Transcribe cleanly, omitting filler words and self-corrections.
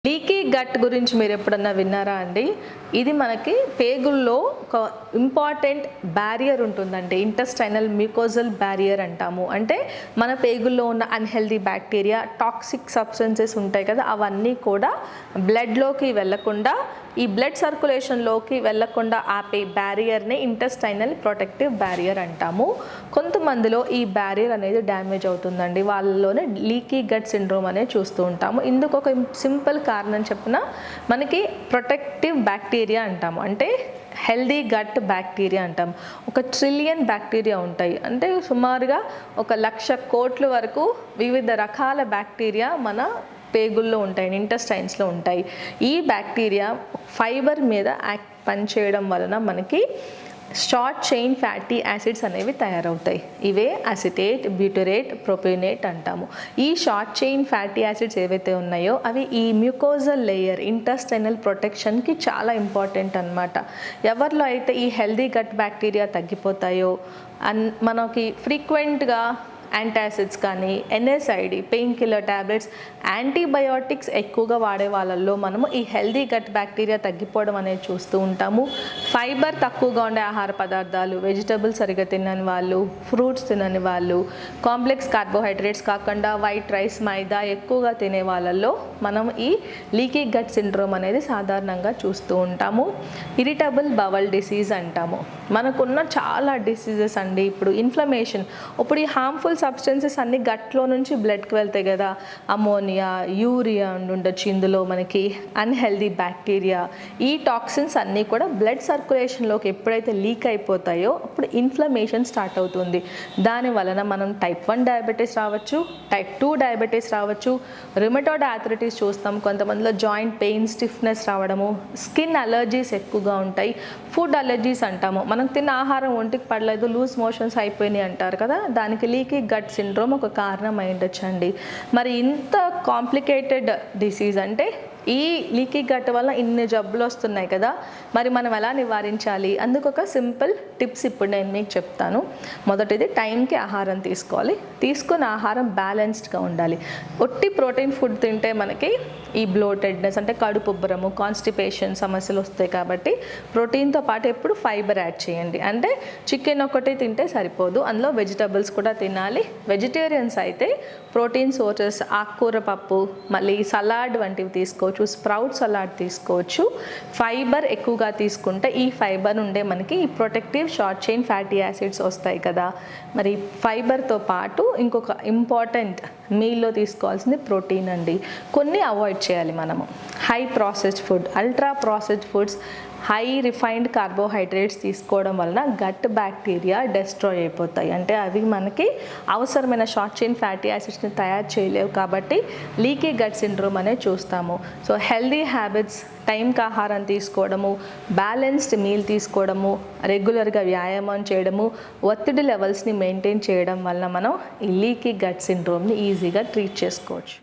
Leaky gut గురించి మీరు ఎప్పుడన్నా విన్నారా అండి? ఇది మనకి పేగుల్లో ఒక ఇంపార్టెంట్ బ్యారియర్ ఉంటుందండి. ఇంటెస్టైనల్ మ్యూకోజల్ బ్యారియర్ అంటాము. అంటే మన పేగుల్లో ఉన్న అన్హెల్దీ బ్యాక్టీరియా, టాక్సిక్ సబ్స్టెన్సెస్ ఉంటాయి కదా, అవన్నీ కూడా బ్లడ్లోకి వెళ్లకుండా, ఈ బ్లడ్ సర్క్యులేషన్లోకి వెళ్లకుండా ఆపే బ్యారియర్ని ఇంటెస్టైనల్ ప్రొటెక్టివ్ బ్యారియర్ అంటాము. కొంతమందిలో ఈ బ్యారియర్ అనేది డ్యామేజ్ అవుతుందండి. వాళ్ళలోనే లీకీ గట్ సిండ్రోమ్ అనేది చూస్తూ ఉంటాము. ఇందుకు ఒక సింపుల్ కారణం చెప్పిన మనకి ప్రొటెక్టివ్ బ్యాక్టీరియా అంటాము. అంటే హెల్దీ గట్ బ్యాక్టీరియా అంటాం. 1 ట్రిలియన్ బ్యాక్టీరియా ఉంటాయి. అంటే సుమారుగా 1,00,000 కోట్ల వరకు వివిధ రకాల బ్యాక్టీరియా మన పేగుల్లో ఉంటాయి, ఇంటెస్టైన్స్లో ఉంటాయి. ఈ బ్యాక్టీరియా ఫైబర్ మీద పనిచేయడం వలన మనకి షార్ట్ చైన్ ఫ్యాటీ యాసిడ్స్ అనేవి తయారవుతాయి. ఇవే అసిటేట్, బ్యూటరేట్, ప్రొపేనేట్ అంటాము. ఈ షార్ట్ చైన్ ఫ్యాటీ యాసిడ్స్ ఏవైతే ఉన్నాయో అవి ఈ మ్యూకోజల్ లేయర్, ఇంటెస్టైనల్ ప్రొటెక్షన్కి చాలా ఇంపార్టెంట్ అన్నమాట. ఎవరిలో అయితే ఈ హెల్దీ గట్ బ్యాక్టీరియా తగ్గిపోతాయో, మనకి ఫ్రీక్వెంట్గా యాంటాసిడ్స్ కానీ, ఎన్ఎస్ఐడి, పెయిన్ కిల్లర్ ట్యాబ్లెట్స్, యాంటీబయోటిక్స్ ఎక్కువగా వాడే వాళ్ళల్లో మనము ఈ హెల్దీ గట్ బ్యాక్టీరియా తగ్గిపోవడం అనేది చూస్తూ ఉంటాము. ఫైబర్ తక్కువగా ఉండే ఆహార పదార్థాలు, వెజిటబుల్స్ సరిగ్గా తినని వాళ్ళు, ఫ్రూట్స్ తినని వాళ్ళు, కాంప్లెక్స్ కార్బోహైడ్రేట్స్ కాకుండా వైట్ రైస్, మైదా ఎక్కువగా తినే వాళ్ళల్లో మనం ఈ లీకీ గట్ సిండ్రోమ్ అనేది సాధారణంగా చూస్తూ ఉంటాము. ఇరిటబుల్ బవల్ డిసీజ్ అంటాము. మనకున్న చాలా డిసీజెస్ అండి. ఇప్పుడు ఇన్ఫ్లమేషన్, ఇప్పుడు ఈ హార్మ్ఫుల్ సబ్స్టెన్సెస్ అన్ని గట్లో నుంచి బ్లడ్కి వెళ్తాయి కదా, అమోనియా, యూరియా ఉండొచ్చు, ఇందులో మనకి అన్హెల్దీ బ్యాక్టీరియా, ఈ టాక్సిన్స్ అన్నీ కూడా బ్లడ్ సర్క్యులేషన్లోకి ఎప్పుడైతే లీక్ అయిపోతాయో అప్పుడు ఇన్ఫ్లమేషన్ స్టార్ట్ అవుతుంది. దాని వలన మనం టైప్ 1 డయాబెటీస్ రావచ్చు, టైప్ 2 డయాబెటీస్ రావచ్చు, రుమటాయిడ్ ఆర్థరైటిస్ చూస్తాం. కొంతమందిలో జాయింట్ పెయిన్, స్టిఫ్నెస్ రావడము, స్కిన్ అలర్జీస్ ఎక్కువగా ఉంటాయి, ఫుడ్ అలర్జీస్ అంటాము. మనం తిన్న ఆహారం ఒంటికి పడలేదు, లూజ్ మోషన్స్ అయిపోయినాయి అంటారు కదా, దానికి లీకీ గట్ సిండ్రోమ్ ఒక కారణం అయి ఉండొచ్చండి. మరి ఇంత కాంప్లికేటెడ్ డిసీజ్ అంటే ఈ లీకీ గట్ వల్ల ఇన్ని జబ్బులు వస్తున్నాయి కదా, మరి మనం ఎలా నివారించాలి? అందుకు ఒక సింపుల్ టిప్స్ ఇప్పుడు నేను మీకు చెప్తాను. మొదటిది, టైంకి ఆహారం తీసుకోవాలి. తీసుకున్న ఆహారం బ్యాలెన్స్డ్గా ఉండాలి. ఒట్టి ప్రోటీన్ ఫుడ్ తింటే మనకి ఈ బ్లోటెడ్నెస్ అంటే కడుపు ఉబ్బరము, కాన్స్టిపేషన్ సమస్యలు వస్తాయి. కాబట్టి ప్రోటీన్తో పాటు ఎప్పుడు ఫైబర్ యాడ్ చేయండి. అంటే చికెన్ ఒకటి తింటే సరిపోదు, అందులో వెజిటబుల్స్ కూడా తినాలి. వెజిటేరియన్స్ అయితే ప్రోటీన్ సోర్సెస్, ఆకుకూర పప్పు, మళ్ళీ సలాడ్ వంటివి తీసుకోవచ్చు, స్ప్రౌట్ సలాడ్ తీసుకోవచ్చు. ఫైబర్ ఎక్కువగా తీసుకుంటే ఈ ఫైబర్ నుండే మనకి ఈ protective short chain fatty acids వస్తాయి కదా. మరి ఫైబర్తో పాటు ఇంకొక ఇంపార్టెంట్ మీల్లో తీసుకోవాల్సింది ప్రోటీన్ అండి. కొన్ని అవాయిడ్ చేయాలి మనము. High processed food, ultra processed foods, high refined carbohydrates తీసుకోవడం వలన గట్ బ్యాక్టీరియా డెస్ట్రాయ్ అయిపోతాయి. అంటే అవి మనకి అవసరమైన షార్ట్ చైన్ ఫ్యాటీ యాసిడ్స్ని తయారు చేయలేవు. కాబట్టి లీకీ గట్ సిండ్రోమ్ అనేది చూస్తాము. సో హెల్దీ హ్యాబిట్స్, టైంకి ఆహారం తీసుకోవడము, బ్యాలెన్స్డ్ మీల్ తీసుకోవడము, రెగ్యులర్గా వ్యాయామం చేయడము, ఒత్తిడి లెవెల్స్ని మెయింటైన్ చేయడం వల్ల మనం ఈ లీకీ గట్ సిండ్రోమ్ని ఈజీగా ట్రీట్ చేసుకోవచ్చు.